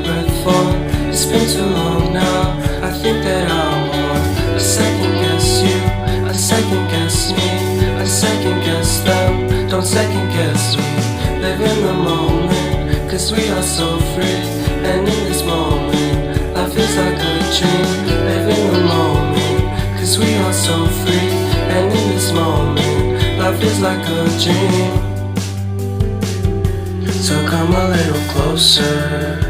breath for. It's been too long now, I think that I want. I second guess you, I second guess me, I second guess them. Don't second guess me. Live in the moment, cause we are so free. And in this moment, life is like a dream. Live in the moment, cause we are so free. And in this moment, life is like a dream. So come a little closer.